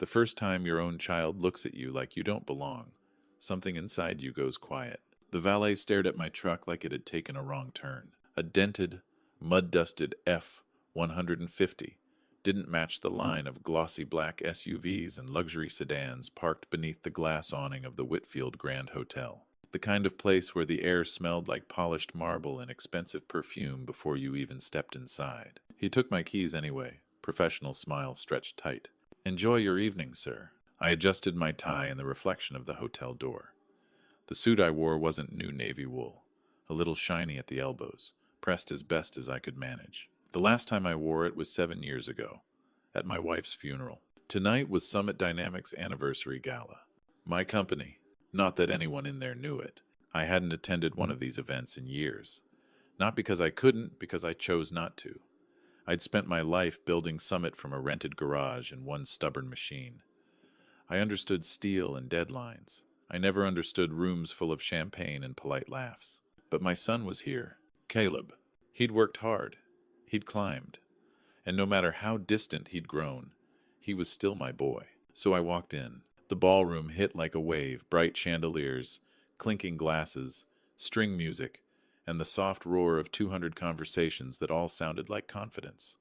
The first time your own child looks at you like you don't belong, something inside you goes quiet. The valet stared at my truck like it had taken a wrong turn. A dented, mud-dusted F-150 didn't match the line of glossy black SUVs and luxury sedans parked beneath the glass awning of the Whitfield Grand Hotel. The kind of place where the air smelled like polished marble and expensive perfume before you even stepped inside. He took my keys anyway, professional smile stretched tight. "Enjoy your evening, sir." I adjusted my tie in the reflection of the hotel door. The suit I wore wasn't new navy wool, a little shiny at the elbows, pressed as best as I could manage. The last time I wore it was 7 years ago, at my wife's funeral. Tonight was Summit Dynamics' anniversary gala. My company, not that anyone in there knew it. I hadn't attended one of these events in years. Not because I couldn't, because I chose not to. I'd spent my life building Summit from a rented garage and one stubborn machine. I understood steel and deadlines. I never understood rooms full of champagne and polite laughs. But my son was here, Caleb. He'd worked hard. He'd climbed. And no matter how distant he'd grown, he was still my boy. So I walked in. The ballroom hit like a wave, bright chandeliers, clinking glasses, string music, and the soft roar of 200 conversations that all sounded like confidence.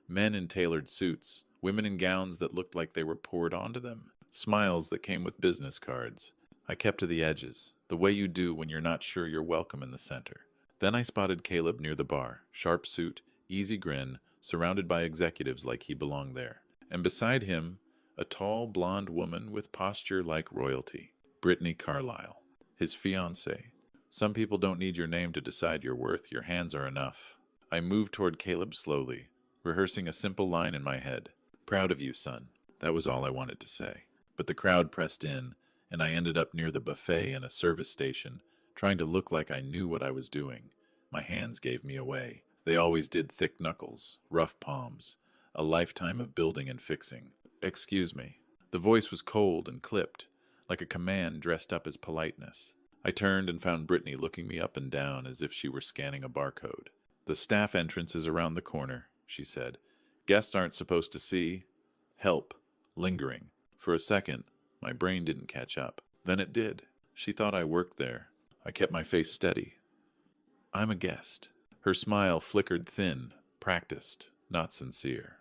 Men in tailored suits, women in gowns that looked like they were poured onto them, smiles that came with business cards. I kept to the edges, the way you do when you're not sure you're welcome in the center. Then I spotted Caleb near the bar, sharp suit, easy grin, surrounded by executives like he belonged there. And beside him, a tall, blonde woman with posture like royalty, Brittany Carlisle, his fiancée. Some people don't need your name to decide your worth. Your hands are enough. I moved toward Caleb slowly, rehearsing a simple line in my head. "Proud of you, son." That was all I wanted to say. But the crowd pressed in, and I ended up near the buffet in a service station, trying to look like I knew what I was doing. My hands gave me away. They always did. Thick knuckles, rough palms, a lifetime of building and fixing. "Excuse me." The voice was cold and clipped, like a command dressed up as politeness. I turned and found Brittany looking me up and down as if she were scanning a barcode. "The staff entrance is around the corner," she said. "Guests aren't supposed to see." Help. Lingering. For a second, my brain didn't catch up. Then it did. She thought I worked there. I kept my face steady. "I'm a guest." Her smile flickered thin, practiced, not sincere.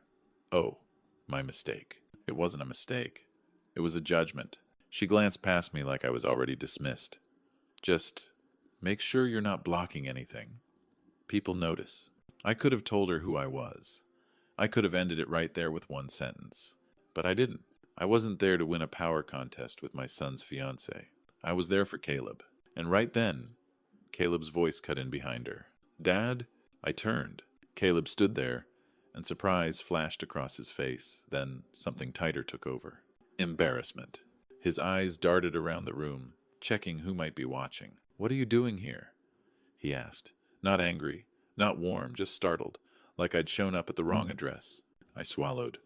Oh, my mistake. It wasn't a mistake. It was a judgment. She glanced past me like I was already dismissed. "Just make sure you're not blocking anything. People notice." I could have told her who I was. I could have ended it right there with one sentence. But I didn't. I wasn't there to win a power contest with my son's fiancée. I was there for Caleb. And right then, Caleb's voice cut in behind her. "Dad?" I turned. Caleb stood there, and surprise flashed across his face. Then something tighter took over. Embarrassment. His eyes darted around the room, checking who might be watching. "What are you doing here?" he asked. Not angry, not warm, just startled, like I'd shown up at the wrong address. I swallowed.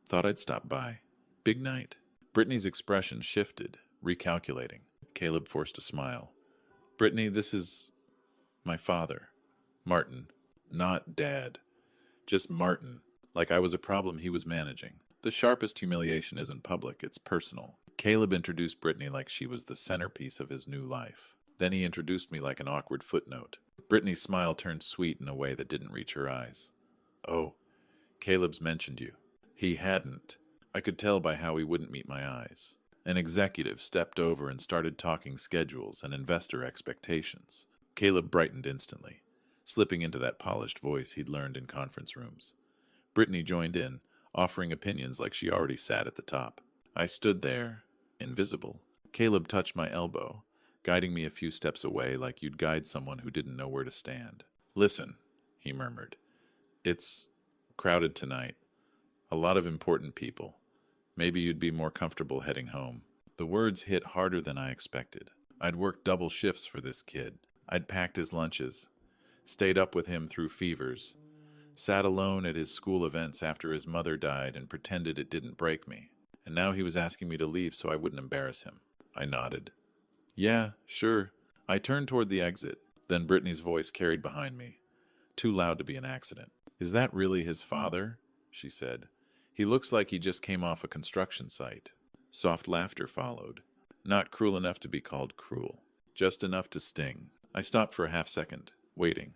Thought I'd stop by. Big night. Brittany's expression shifted, recalculating. Caleb forced a smile. "Brittany, this is my father. Martin. Not Dad. Just Martin. Like I was a problem he was managing. The sharpest humiliation isn't public, it's personal." Caleb introduced Brittany like she was the centerpiece of his new life. Then he introduced me like an awkward footnote. Brittany's smile turned sweet in a way that didn't reach her eyes. "Oh, Caleb's mentioned you." He hadn't. I could tell by how he wouldn't meet my eyes. An executive stepped over and started talking schedules and investor expectations. Caleb brightened instantly, slipping into that polished voice he'd learned in conference rooms. Brittany joined in, offering opinions like she already sat at the top. I stood there, invisible. Caleb touched my elbow, guiding me a few steps away like you'd guide someone who didn't know where to stand. "Listen," he murmured. "It's crowded tonight. A lot of important people. Maybe you'd be more comfortable heading home." The words hit harder than I expected. I'd worked double shifts for this kid. I'd packed his lunches, stayed up with him through fevers, sat alone at his school events after his mother died and pretended it didn't break me. And now he was asking me to leave so I wouldn't embarrass him. I nodded. "Yeah, sure." I turned toward the exit. Then Brittany's voice carried behind me. Too loud to be an accident. "Is that really his father?" she said. He looks like he just came off a construction site. Soft laughter followed. Not cruel enough to be called cruel. Just enough to sting. I stopped for a half second, waiting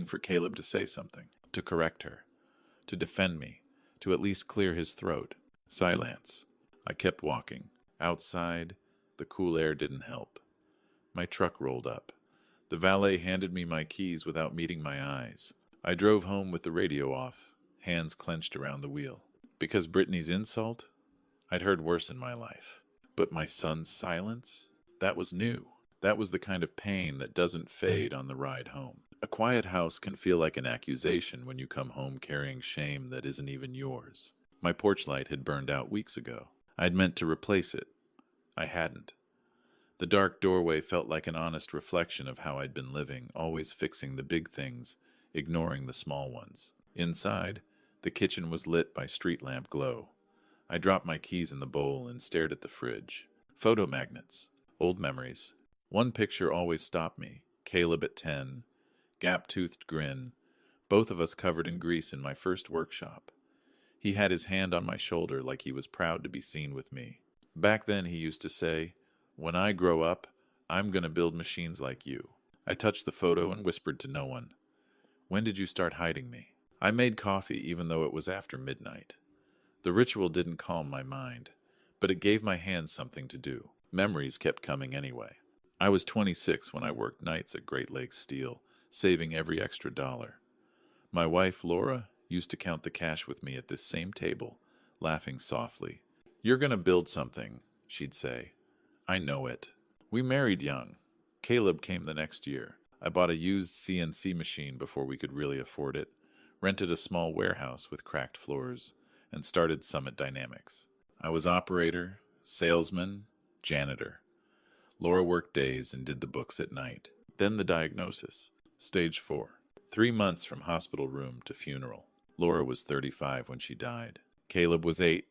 for Caleb to say something, to correct her, to defend me, to at least clear his throat. Silence. I kept walking. Outside, the cool air didn't help. My truck rolled up. The valet handed me my keys without meeting my eyes. I drove home with the radio off, hands clenched around the wheel. Because Brittany's insult? I'd heard worse in my life. But my son's silence? That was new. That was the kind of pain that doesn't fade on the ride home. A quiet house can feel like an accusation when you come home carrying shame that isn't even yours. My porch light had burned out weeks ago. I'd meant to replace it. I hadn't. The dark doorway felt like an honest reflection of how I'd been living, always fixing the big things, ignoring the small ones. Inside, the kitchen was lit by street lamp glow. I dropped my keys in the bowl and stared at the fridge. Photo magnets. Old memories. One picture always stopped me. Caleb at 10. Gap-toothed grin. Both of us covered in grease in my first workshop. He had his hand on my shoulder like he was proud to be seen with me. Back then he used to say, "When I grow up, I'm going to build machines like you." I touched the photo and whispered to no one. "When did you start hiding me?" I made coffee even though it was after midnight. The ritual didn't calm my mind, but it gave my hands something to do. Memories kept coming anyway. I was 26 when I worked nights at Great Lakes Steel, saving every extra dollar. My wife, Laura, used to count the cash with me at this same table, laughing softly. "You're going to build something," she'd say. "I know it." We married young. Caleb came the next year. I bought a used CNC machine before we could really afford it, rented a small warehouse with cracked floors, and started Summit Dynamics. I was operator, salesman, janitor. Laura worked days and did the books at night. Then the diagnosis. Stage 4. 3 months from hospital room to funeral. Laura was 35 when she died. Caleb was 8.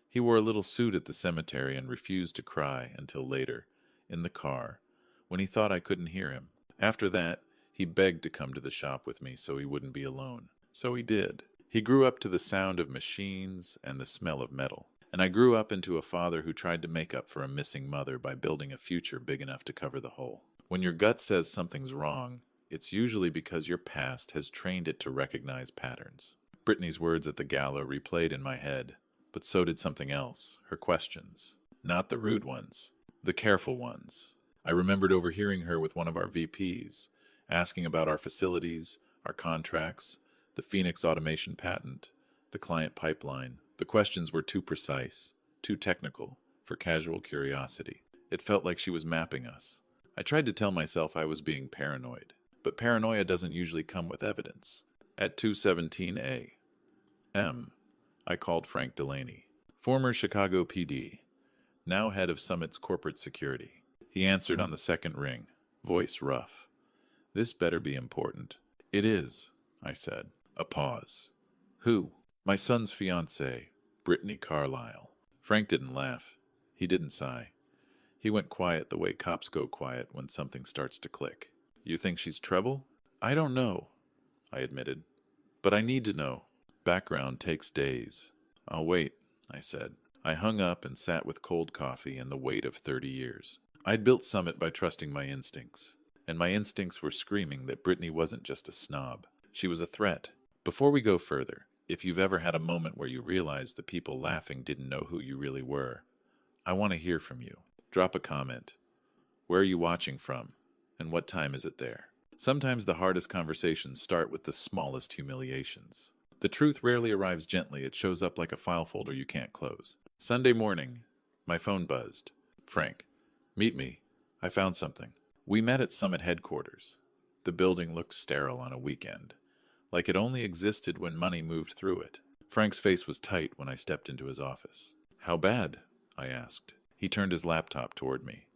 He wore a little suit at the cemetery and refused to cry until later, in the car, when he thought I couldn't hear him. After that, he begged to come to the shop with me so he wouldn't be alone. So he did. He grew up to the sound of machines and the smell of metal. And I grew up into a father who tried to make up for a missing mother by building a future big enough to cover the hole. When your gut says something's wrong, it's usually because your past has trained it to recognize patterns. Brittany's words at the gala replayed in my head, but so did something else, her questions. Not the rude ones, the careful ones. I remembered overhearing her with one of our VPs, asking about our facilities, our contracts, the Phoenix automation patent, the client pipeline. The questions were too precise, too technical, for casual curiosity. It felt like she was mapping us. I tried to tell myself I was being paranoid, but paranoia doesn't usually come with evidence. At 2:17 a.m., I called Frank Delaney, former Chicago PD, now head of Summit's corporate security. He answered on the second ring, voice rough. "This better be important." "It is," I said. A pause. "Who?" "My son's fiancée, Brittany Carlisle." Frank didn't laugh. He didn't sigh. He went quiet the way cops go quiet when something starts to click. "You think she's trouble?" "I don't know," I admitted. "But I need to know." Background takes days. "I'll wait," I said. I hung up and sat with cold coffee and the weight of 30 years. I'd built Summit by trusting my instincts. And my instincts were screaming that Brittany wasn't just a snob. She was a threat. Before we go further, if you've ever had a moment where you realized the people laughing didn't know who you really were, I want to hear from you. Drop a comment. Where are you watching from? And what time is it there? Sometimes the hardest conversations start with the smallest humiliations. The truth rarely arrives gently. It shows up like a file folder you can't close. Sunday morning, my phone buzzed. "Frank, meet me. I found something." We met at Summit headquarters. The building looked sterile on a weekend, like it only existed when money moved through it. Frank's face was tight when I stepped into his office. "How bad?" I asked. He turned his laptop toward me.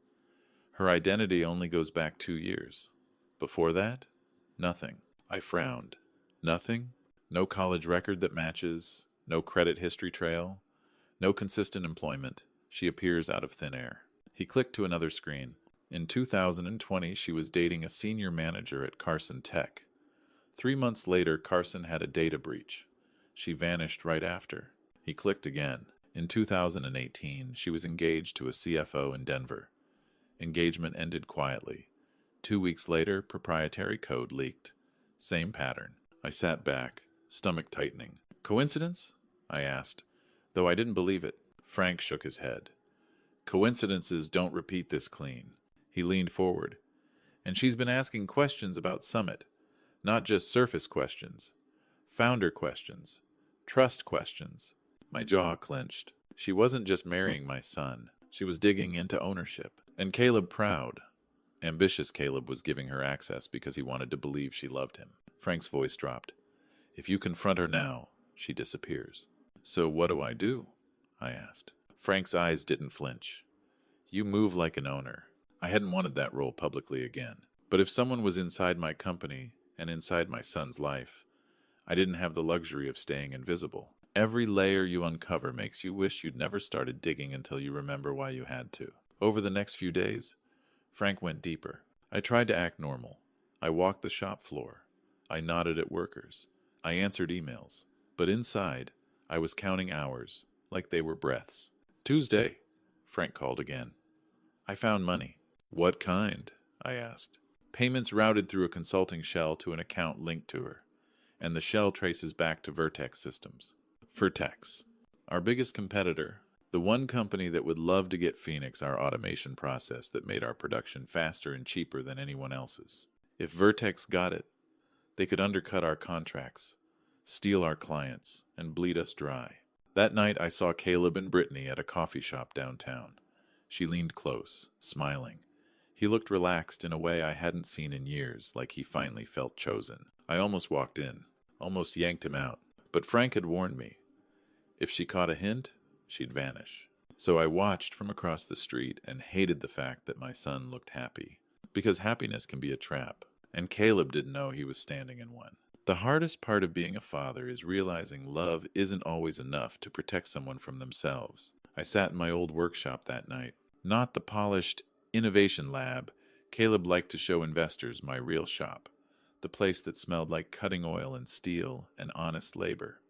"Her identity only goes back 2 years. Before that, nothing." I frowned. Nothing? No college record that matches, no credit history trail, no consistent employment. She appears out of thin air. He clicked to another screen. In 2020, she was dating a senior manager at Carson Tech. 3 months later, Carson had a data breach. She vanished right after. He clicked again. In 2018, she was engaged to a CFO in Denver. Engagement ended quietly. 2 weeks later, proprietary code leaked. Same pattern. I sat back, stomach tightening. Coincidence? I asked, though I didn't believe it. Frank shook his head. Coincidences don't repeat this clean. He leaned forward. And she's been asking questions about Summit. Not just surface questions. Founder questions. Trust questions. My jaw clenched. She wasn't just marrying my son. She was digging into ownership. And Caleb proud. Ambitious Caleb was giving her access because he wanted to believe she loved him. Frank's voice dropped. If you confront her now, she disappears. So what do I do? I asked. Frank's eyes didn't flinch. You move like an owner. I hadn't wanted that role publicly again. But if someone was inside my company and inside my son's life, I didn't have the luxury of staying invisible. Every layer you uncover makes you wish you'd never started digging until you remember why you had to. Over the next few days, Frank went deeper. I tried to act normal. I walked the shop floor. I nodded at workers. I answered emails. But inside, I was counting hours, like they were breaths. Tuesday, Frank called again. I found money. What kind? I asked. Payments routed through a consulting shell to an account linked to her, and the shell traces back to Vertex Systems. Vertex, our biggest competitor, the one company that would love to get Phoenix our automation process that made our production faster and cheaper than anyone else's. If Vertex got it, they could undercut our contracts, steal our clients, and bleed us dry. That night I saw Caleb and Brittany at a coffee shop downtown. She leaned close, smiling. He looked relaxed in a way I hadn't seen in years, like he finally felt chosen. I almost walked in, almost yanked him out. But Frank had warned me. If she caught a hint, she'd vanish. So I watched from across the street and hated the fact that my son looked happy. Because happiness can be a trap, and Caleb didn't know he was standing in one. The hardest part of being a father is realizing love isn't always enough to protect someone from themselves. I sat in my old workshop that night. Not the polished innovation lab. Caleb liked to show investors my real shop. The place that smelled like cutting oil and steel and honest labor.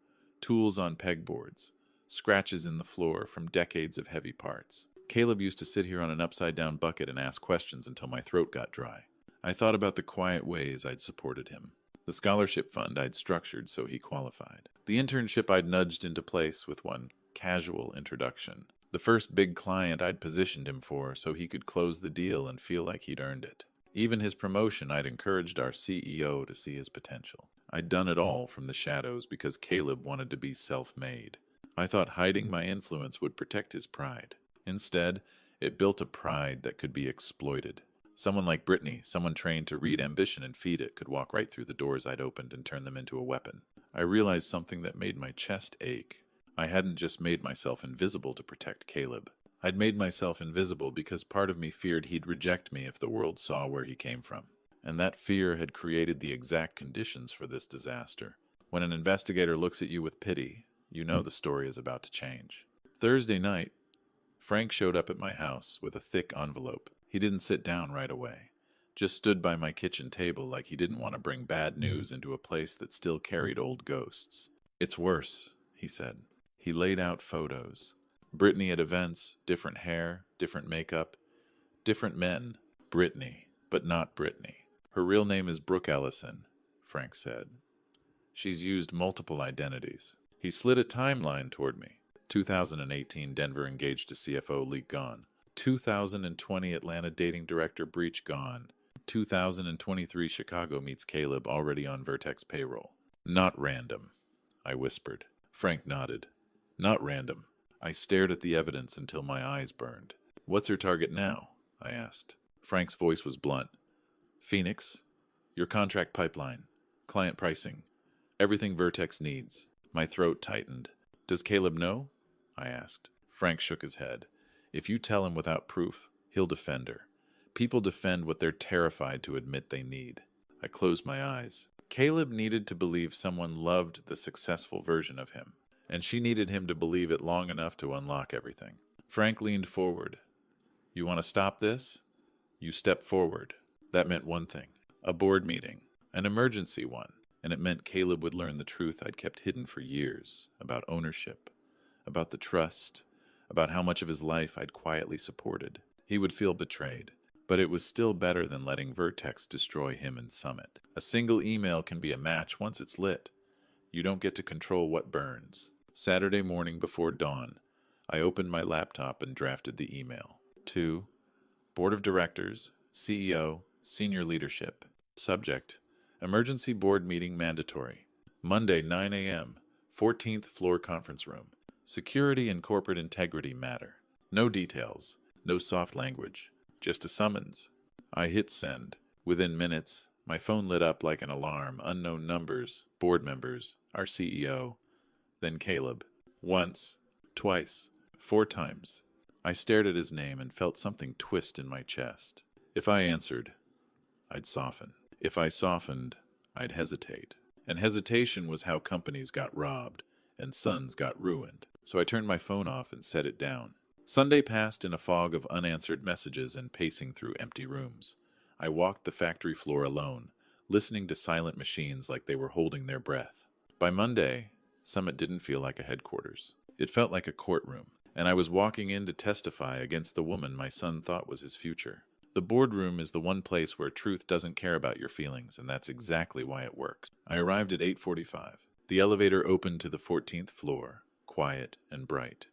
Tools on pegboards. Scratches in the floor from decades of heavy parts. Caleb used to sit here on an upside-down bucket and ask questions until my throat got dry. I thought about the quiet ways I'd supported him. The scholarship fund I'd structured so he qualified. The internship I'd nudged into place with one casual introduction. The first big client I'd positioned him for so he could close the deal and feel like he'd earned it. Even his promotion, I'd encouraged our CEO to see his potential. I'd done it all from the shadows because Caleb wanted to be self-made. I thought hiding my influence would protect his pride. Instead, it built a pride that could be exploited. Someone like Brittany, someone trained to read ambition and feed it, could walk right through the doors I'd opened and turn them into a weapon. I realized something that made my chest ache. I hadn't just made myself invisible to protect Caleb. I'd made myself invisible because part of me feared he'd reject me if the world saw where he came from. And that fear had created the exact conditions for this disaster. When an investigator looks at you with pity, you know the story is about to change. Thursday night, Frank showed up at my house with a thick envelope. He didn't sit down right away, just stood by my kitchen table like he didn't want to bring bad news into a place that still carried old ghosts. It's worse, he said. He laid out photos. Brittany at events, different hair, different makeup, different men. Brittany, but not Brittany. Her real name is Brooke Ellison, Frank said. She's used multiple identities. He slid a timeline toward me. 2018 Denver engaged to CFO leak gone. 2020 Atlanta dating director breach gone. 2023 Chicago meets Caleb already on Vertex payroll. Not random, I whispered. Frank nodded. Not random. I stared at the evidence until my eyes burned. What's her target now? I asked. Frank's voice was blunt. Phoenix, your contract pipeline, client pricing, everything Vertex needs. My throat tightened. Does Caleb know? I asked. Frank shook his head. If you tell him without proof, he'll defend her. People defend what they're terrified to admit they need. I closed my eyes. Caleb needed to believe someone loved the successful version of him, and she needed him to believe it long enough to unlock everything. Frank leaned forward. You want to stop this? You step forward. That meant one thing. A board meeting. An emergency one. And it meant Caleb would learn the truth I'd kept hidden for years about ownership, about the trust, about how much of his life I'd quietly supported. He would feel betrayed, but it was still better than letting Vertex destroy him and Summit. A single email can be a match once it's lit. You don't get to control what burns. Saturday morning before dawn, I opened my laptop and drafted the email. To Board of Directors, CEO, Senior Leadership. Subject: Emergency Board Meeting Mandatory. Monday, 9 a.m., 14th Floor Conference Room. Security and corporate integrity matter. No details, no soft language, just a summons. I hit send. Within minutes, my phone lit up like an alarm. Unknown numbers, board members, our CEO, then Caleb. Once, twice, 4 times. I stared at his name and felt something twist in my chest. If I answered, I'd soften. If I softened, I'd hesitate. And hesitation was how companies got robbed and sons got ruined. So I turned my phone off and set it down. Sunday passed in a fog of unanswered messages and pacing through empty rooms. I walked the factory floor alone, listening to silent machines like they were holding their breath. By Monday, Summit didn't feel like a headquarters. It felt like a courtroom, and I was walking in to testify against the woman my son thought was his future. The boardroom is the one place where truth doesn't care about your feelings, and that's exactly why it works. I arrived at 8:45. The elevator opened to the 14th floor, quiet and bright.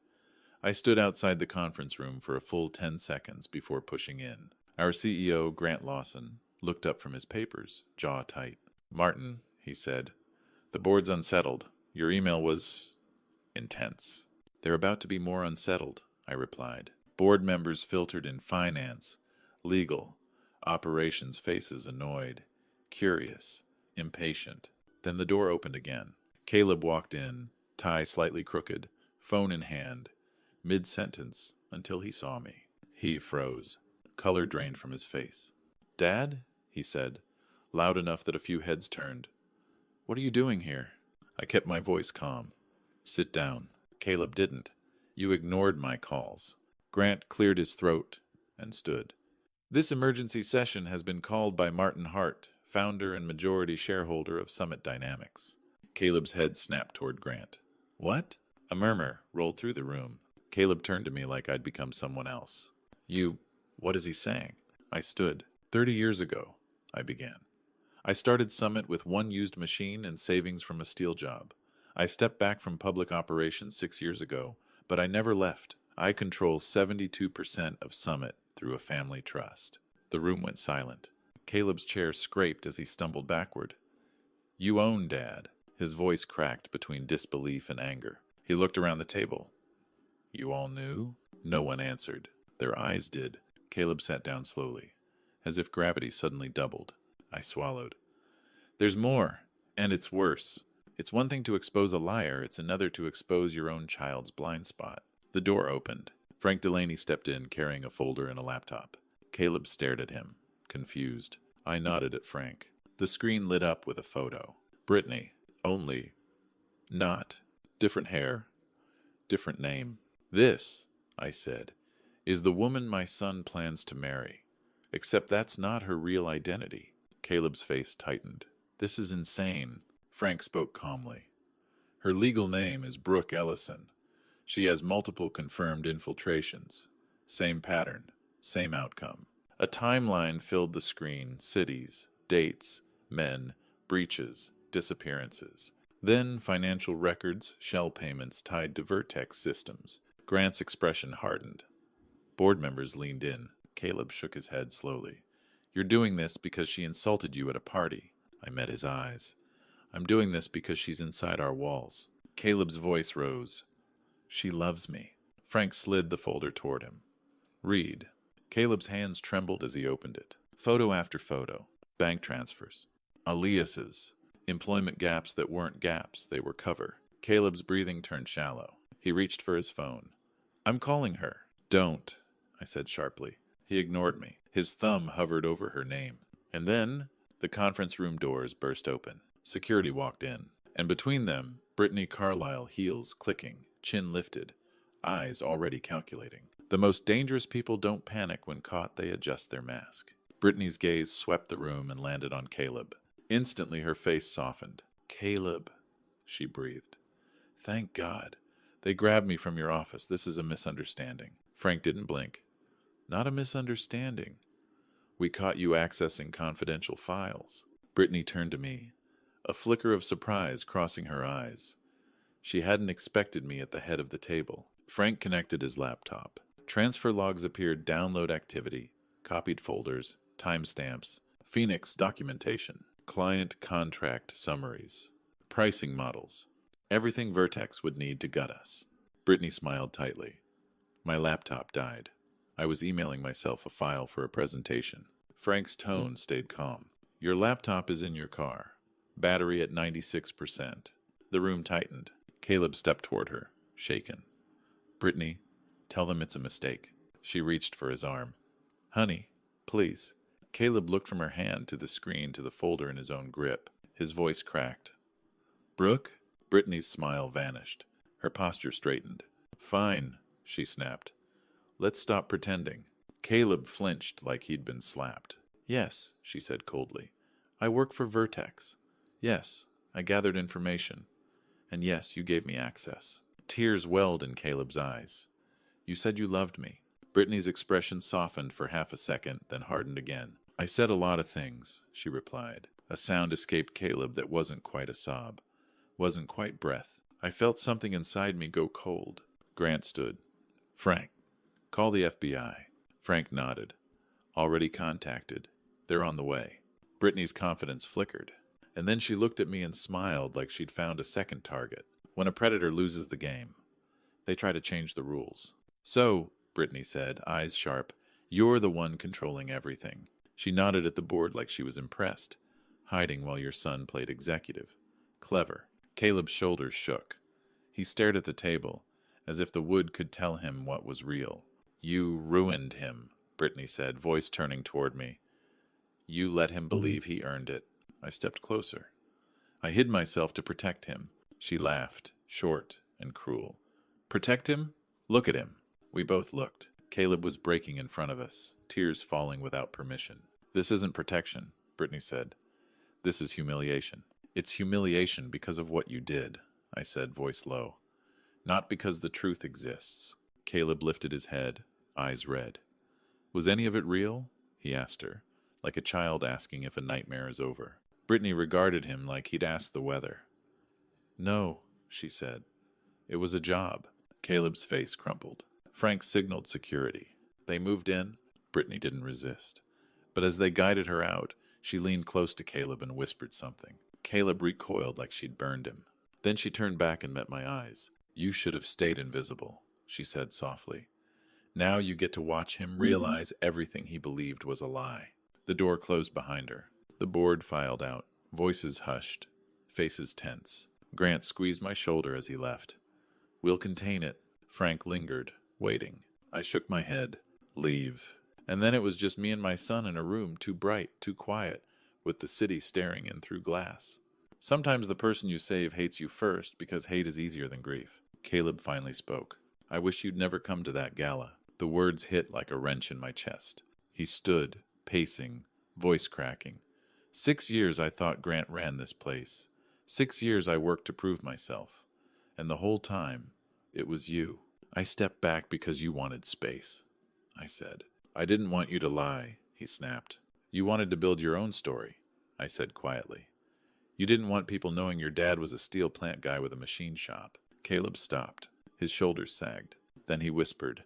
I stood outside the conference room for a full 10 seconds before pushing in. Our CEO, Grant Lawson, looked up from his papers, jaw tight. "Martin," he said, "the board's unsettled. Your email was intense." "They're about to be more unsettled," I replied. Board members filtered in finance, legal, operations faces annoyed, curious, impatient. Then the door opened again. Caleb walked in, tie slightly crooked, phone in hand, mid-sentence, until he saw me. He froze. Color drained from his face. "Dad?" he said, loud enough that a few heads turned. "What are you doing here?" I kept my voice calm. "Sit down." Caleb didn't. "You ignored my calls." Grant cleared his throat and stood. "This emergency session has been called by Martin Hart, founder and majority shareholder of Summit Dynamics." Caleb's head snapped toward Grant. "What?" A murmur rolled through the room. Caleb turned to me like I'd become someone else. What is he saying?" I stood. 30 years ago, I began. I started Summit with one used machine and savings from a steel job. I stepped back from public operations 6 years ago, but I never left. I control 72% of Summit through a family trust. The room went silent. Caleb's chair scraped as he stumbled backward. "You own Dad." His voice cracked between disbelief and anger. He looked around the table. "You all knew?" No one answered. Their eyes did. Caleb sat down slowly, as if gravity suddenly doubled. I swallowed. "There's more, and it's worse. It's one thing to expose a liar, it's another to expose your own child's blind spot." The door opened. Frank Delaney stepped in, carrying a folder and a laptop. Caleb stared at him, confused. I nodded at Frank. The screen lit up with a photo. Brittany, only not. Different hair, different name. "This," I said, "is the woman my son plans to marry. Except that's not her real identity." Caleb's face tightened. "This is insane." Frank spoke calmly. "Her legal name is Brooke Ellison. She has multiple confirmed infiltrations. Same pattern, same outcome." A timeline filled the screen, cities, dates, men, breaches, disappearances. Then financial records, shell payments tied to Vertex systems. Grant's expression hardened. Board members leaned in. Caleb shook his head slowly. "You're doing this because she insulted you at a party." I met his eyes. "I'm doing this because she's inside our walls." Caleb's voice rose. "She loves me." Frank slid the folder toward him. "Read." Caleb's hands trembled as he opened it. Photo after photo. Bank transfers. Aliases. Employment gaps that weren't gaps, they were cover. Caleb's breathing turned shallow. He reached for his phone. "I'm calling her." "Don't," I said sharply. He ignored me. His thumb hovered over her name. And then the conference room doors burst open. Security walked in. And between them, Brittany Carlyle, heels clicking, chin lifted, eyes already calculating. The most dangerous people don't panic when caught, they adjust their mask. Brittany's gaze swept the room and landed on Caleb. Instantly her face softened. "Caleb," she breathed. "Thank God. They grabbed me from your office. This is a misunderstanding. Frank didn't blink. Not a misunderstanding. We caught you accessing confidential files. Brittany turned to me, a flicker of surprise crossing her eyes. She hadn't expected me at the head of the table. Frank connected his laptop. Transfer logs appeared, download activity, copied folders, timestamps, Phoenix documentation, client contract summaries, pricing models. Everything Vertex would need to gut us. Brittany smiled tightly. My laptop died. I was emailing myself a file for a presentation. Frank's tone stayed calm. Your laptop is in your car. Battery at 96%. The room tightened. Caleb stepped toward her, shaken. Brittany, tell them it's a mistake. She reached for his arm. Honey, please. Caleb looked from her hand to the screen to the folder in his own grip. His voice cracked. Brooke? Brittany's smile vanished. Her posture straightened. Fine, she snapped. Let's stop pretending. Caleb flinched like he'd been slapped. Yes, she said coldly. I work for Vertex. Yes, I gathered information. And yes, you gave me access. Tears welled in Caleb's eyes. You said you loved me. Brittany's expression softened for half a second, then hardened again. I said a lot of things, she replied. A sound escaped Caleb that wasn't quite a sob, wasn't quite breath. I felt something inside me go cold. Grant stood. Frank, call the FBI. Frank nodded. Already contacted. They're on the way. Brittany's confidence flickered, and then she looked at me and smiled like she'd found a second target. When a predator loses the game, they try to change the rules. So, Brittany said, eyes sharp, you're the one controlling everything. She nodded at the board like she was impressed, hiding while your son played executive. Clever. Caleb's shoulders shook. He stared at the table, as if the wood could tell him what was real. You ruined him, Brittany said, voice turning toward me. You let him believe he earned it. I stepped closer. I hid myself to protect him. She laughed, short and cruel. Protect him? Look at him. We both looked. Caleb was breaking in front of us, tears falling without permission. This isn't protection, Brittany said. This is humiliation. It's humiliation because of what you did, I said, voice low. Not because the truth exists. Caleb lifted his head, eyes red. Was any of it real? He asked her, like a child asking if a nightmare is over. Brittany regarded him like he'd asked the weather. No, she said. It was a job. Caleb's face crumpled. Frank signaled security. They moved in. Brittany didn't resist. But as they guided her out, she leaned close to Caleb and whispered something. Caleb recoiled like she'd burned him. Then she turned back and met my eyes. You should have stayed invisible, she said softly. Now you get to watch him realize everything he believed was a lie. The door closed behind her. The board filed out. Voices hushed. Faces tense. Grant squeezed my shoulder as he left. We'll contain it. Frank lingered, waiting. I shook my head. Leave. And then it was just me and my son in a room too bright, too quiet, with the city staring in through glass. Sometimes the person you save hates you first because hate is easier than grief. Caleb finally spoke. I wish you'd never come to that gala. The words hit like a wrench in my chest. He stood, pacing, voice cracking. 6 years I thought Grant ran this place. 6 years I worked to prove myself. And the whole time, it was you. I stepped back because you wanted space, I said. I didn't want you to lie, he snapped. You wanted to build your own story, I said quietly. You didn't want people knowing your dad was a steel plant guy with a machine shop. Caleb stopped. His shoulders sagged. Then he whispered,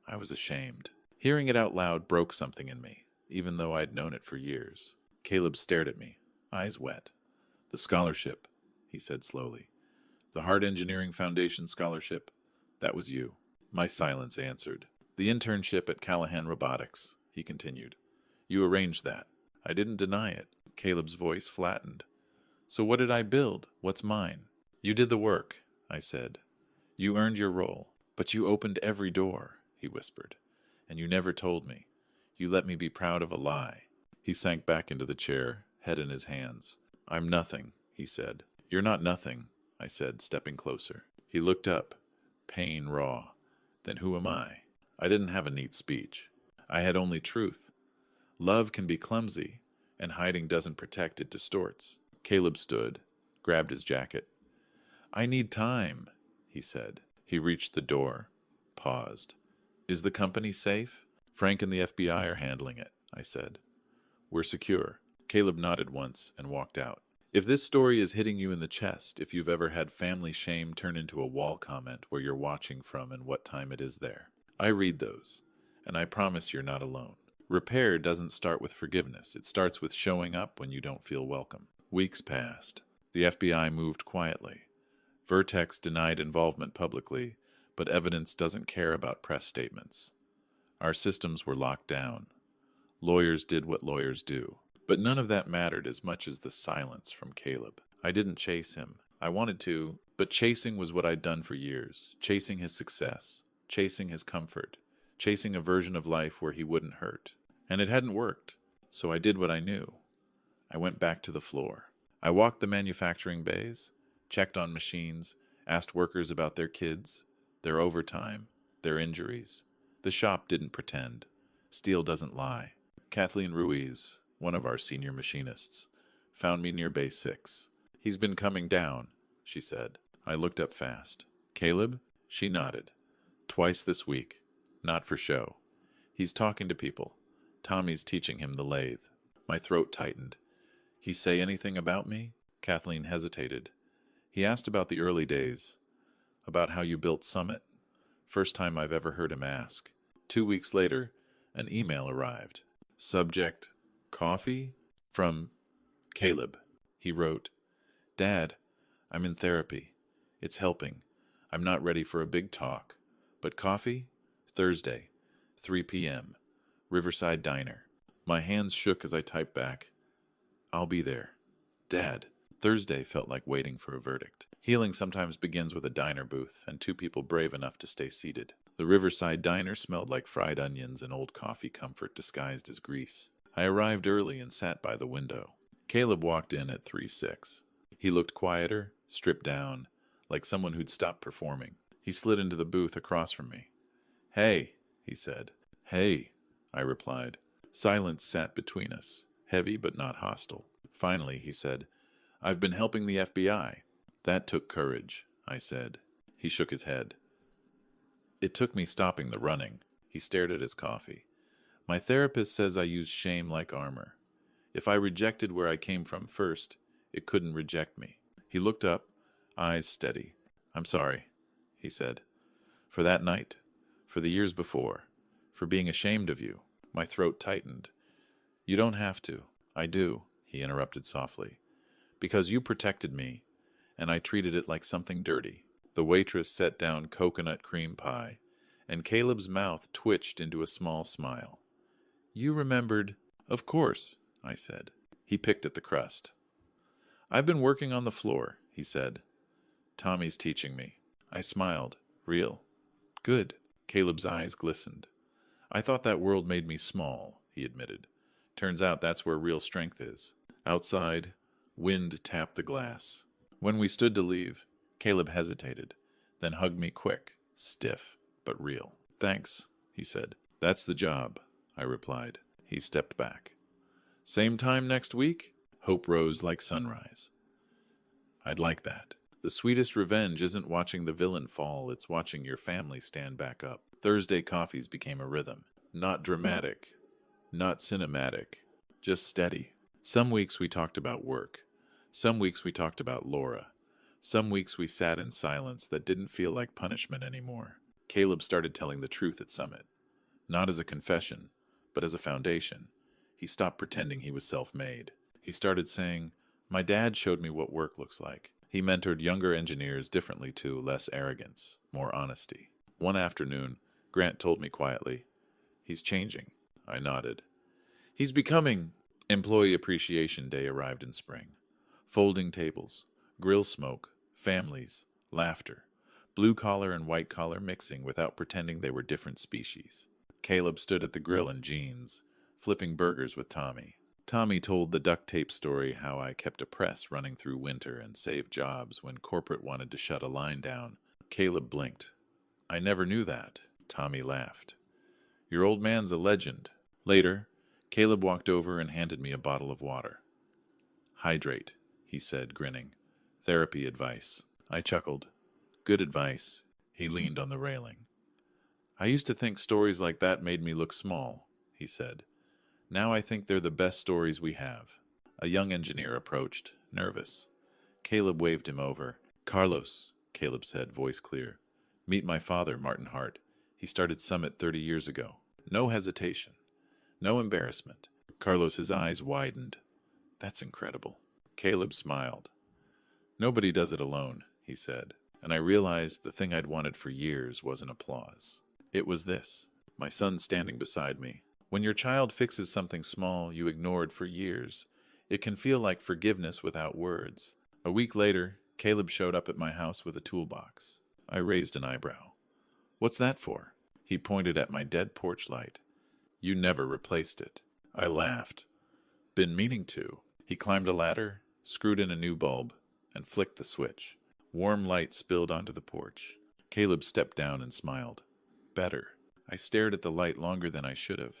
I was ashamed. Hearing it out loud broke something in me, even though I'd known it for years. Caleb stared at me, eyes wet. The scholarship, he said slowly. The Hard Engineering Foundation scholarship, that was you. My silence answered. The internship at Callahan Robotics, he continued. You arranged that. I didn't deny it. Caleb's voice flattened. So what did I build? What's mine? You did the work, I said. You earned your role. But you opened every door, he whispered. And you never told me. You let me be proud of a lie. He sank back into the chair, head in his hands. I'm nothing, he said. You're not nothing, I said, stepping closer. He looked up, pain raw. Then who am I? I didn't have a neat speech. I had only truth. Love can be clumsy, and hiding doesn't protect, it distorts. Caleb stood, grabbed his jacket. I need time, he said. He reached the door, paused. Is the company safe? Frank and the FBI are handling it, I said. We're secure. Caleb nodded once and walked out. If this story is hitting you in the chest, if you've ever had family shame turn into a wall comment where you're watching from and what time it is there, I read those, and I promise you're not alone. Repair doesn't start with forgiveness. It starts with showing up when you don't feel welcome. Weeks passed. The FBI moved quietly. Vertex denied involvement publicly, but evidence doesn't care about press statements. Our systems were locked down. Lawyers did what lawyers do. But none of that mattered as much as the silence from Caleb. I didn't chase him. I wanted to, but chasing was what I'd done for years. Chasing his success. Chasing his comfort. Chasing a version of life where he wouldn't hurt. And it hadn't worked. So I did what I knew. I went back to the floor. I walked the manufacturing bays, checked on machines, asked workers about their kids, their overtime, their injuries. The shop didn't pretend. Steel doesn't lie. Kathleen Ruiz, one of our senior machinists, found me near Bay 6. He's been coming down, she said. I looked up fast. Caleb? She nodded. Twice this week. Not for show. He's talking to people. Tommy's teaching him the lathe. My throat tightened. He say anything about me? Kathleen hesitated. He asked about the early days, about how you built Summit. First time I've ever heard him ask. 2 weeks later, an email arrived. Subject, coffee? From Caleb. He wrote, Dad, I'm in therapy. It's helping. I'm not ready for a big talk. But coffee? Thursday, 3 p.m. Riverside Diner. My hands shook as I typed back, I'll be there. Dad. Thursday felt like waiting for a verdict. Healing sometimes begins with a diner booth and 2 people brave enough to stay seated. The Riverside Diner smelled like fried onions and old coffee comfort disguised as grease. I arrived early and sat by the window. Caleb walked in at 3:06. He looked quieter, stripped down, like someone who'd stopped performing. He slid into the booth across from me. Hey, he said. Hey, I replied. Silence sat between us, heavy but not hostile. Finally, he said, I've been helping the FBI. That took courage, I said. He shook his head. It took me stopping the running. He stared at his coffee. My therapist says I use shame like armor. If I rejected where I came from first, it couldn't reject me. He looked up, eyes steady. I'm sorry, he said. For that night, for the years before, for being ashamed of you. My throat tightened. You don't have to. I do, he interrupted softly. Because you protected me, and I treated it like something dirty. The waitress set down coconut cream pie, and Caleb's mouth twitched into a small smile. You remembered? Of course, I said. He picked at the crust. I've been working on the floor, he said. Tommy's teaching me. I smiled. Real. Good. Caleb's eyes glistened. I thought that world made me small, he admitted. Turns out that's where real strength is. Outside, wind tapped the glass. When we stood to leave, Caleb hesitated, then hugged me quick, stiff, but real. Thanks, he said. That's the job, I replied. He stepped back. Same time next week? Hope rose like sunrise. I'd like that. The sweetest revenge isn't watching the villain fall, it's watching your family stand back up. Thursday coffees became a rhythm. Not dramatic, not cinematic, just steady. Some weeks we talked about work. Some weeks we talked about Laura. Some weeks we sat in silence that didn't feel like punishment anymore. Caleb started telling the truth at Summit. Not as a confession, but as a foundation. He stopped pretending he was self-made. He started saying, my dad showed me what work looks like. He mentored younger engineers differently too, less arrogance, more honesty. One afternoon, Grant told me quietly, he's changing. I nodded. He's becoming. Employee Appreciation Day arrived in spring. Folding tables, grill smoke, families, laughter, blue-collar and white-collar mixing without pretending they were different species. Caleb stood at the grill in jeans, flipping burgers with Tommy. Tommy told the duct tape story how I kept a press running through winter and saved jobs when corporate wanted to shut a line down. Caleb blinked. I never knew that. Tommy laughed. Your old man's a legend. Later, Caleb walked over and handed me a bottle of water. Hydrate, he said, grinning. Therapy advice. I chuckled. Good advice. He leaned on the railing. I used to think stories like that made me look small, he said. Now I think they're the best stories we have. A young engineer approached, nervous. Caleb waved him over. Carlos, Caleb said, voice clear. Meet my father, Martin Hart. He started Summit 30 years ago. No hesitation. No embarrassment. Carlos's eyes widened. That's incredible. Caleb smiled. Nobody does it alone, he said, and I realized the thing I'd wanted for years wasn't applause. It was this, my son standing beside me. When your child fixes something small you ignored for years, it can feel like forgiveness without words. A week later, Caleb showed up at my house with a toolbox. I raised an eyebrow. What's that for? He pointed at my dead porch light. You never replaced it. I laughed. Been meaning to. He climbed a ladder, screwed in a new bulb, and flicked the switch. Warm light spilled onto the porch. Caleb stepped down and smiled. Better. I stared at the light longer than I should have.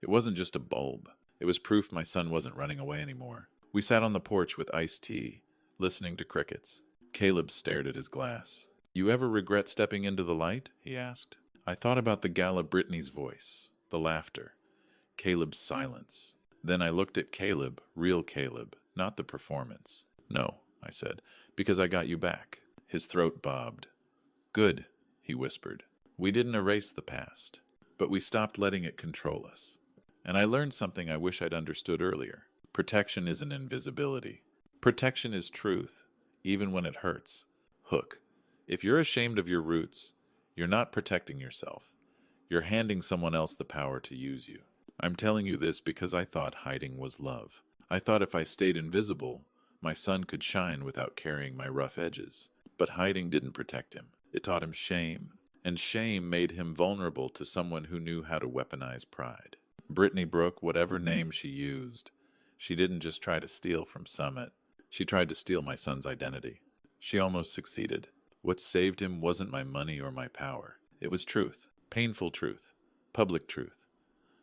It wasn't just a bulb. It was proof my son wasn't running away anymore. We sat on the porch with iced tea, listening to crickets. Caleb stared at his glass. You ever regret stepping into the light? He asked. I thought about the Gala Brittany's voice, the laughter, Caleb's silence. Then I looked at Caleb, real Caleb, not the performance. No, I said, because I got you back. His throat bobbed. Good, he whispered. We didn't erase the past, but we stopped letting it control us. And I learned something I wish I'd understood earlier. Protection isn't invisibility. Protection is truth, even when it hurts. Hook. If you're ashamed of your roots, you're not protecting yourself. You're handing someone else the power to use you. I'm telling you this because I thought hiding was love. I thought if I stayed invisible, my son could shine without carrying my rough edges. But hiding didn't protect him. It taught him shame. And shame made him vulnerable to someone who knew how to weaponize pride. Brittany Brooke, whatever name she used, she didn't just try to steal from Summit. She tried to steal my son's identity. She almost succeeded. What saved him wasn't my money or my power. It was truth. Painful truth. Public truth.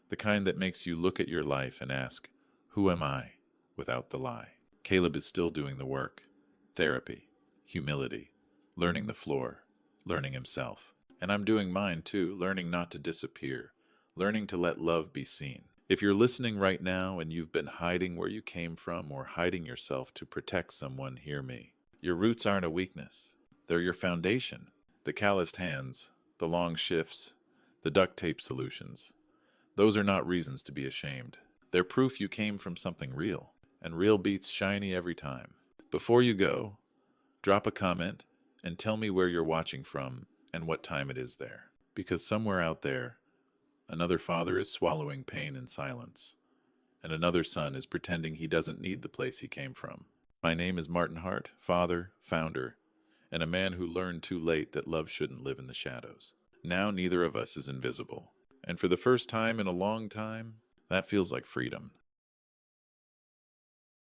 The kind that makes you look at your life and ask, who am I? Without the lie. Caleb is still doing the work. Therapy. Humility. Learning the floor. Learning himself. And I'm doing mine too, learning not to disappear. Learning to let love be seen. If you're listening right now and you've been hiding where you came from or hiding yourself to protect someone, hear me. Your roots aren't a weakness. They're your foundation. The calloused hands, the long shifts, the duct tape solutions. Those are not reasons to be ashamed. They're proof you came from something real. And real beats shiny every time. Before you go, drop a comment and tell me where you're watching from and what time it is there. Because somewhere out there, another father is swallowing pain in silence, and another son is pretending he doesn't need the place he came from. My name is Martin Hart, father, founder, and a man who learned too late that love shouldn't live in the shadows. Now neither of us is invisible, and for the first time in a long time, that feels like freedom.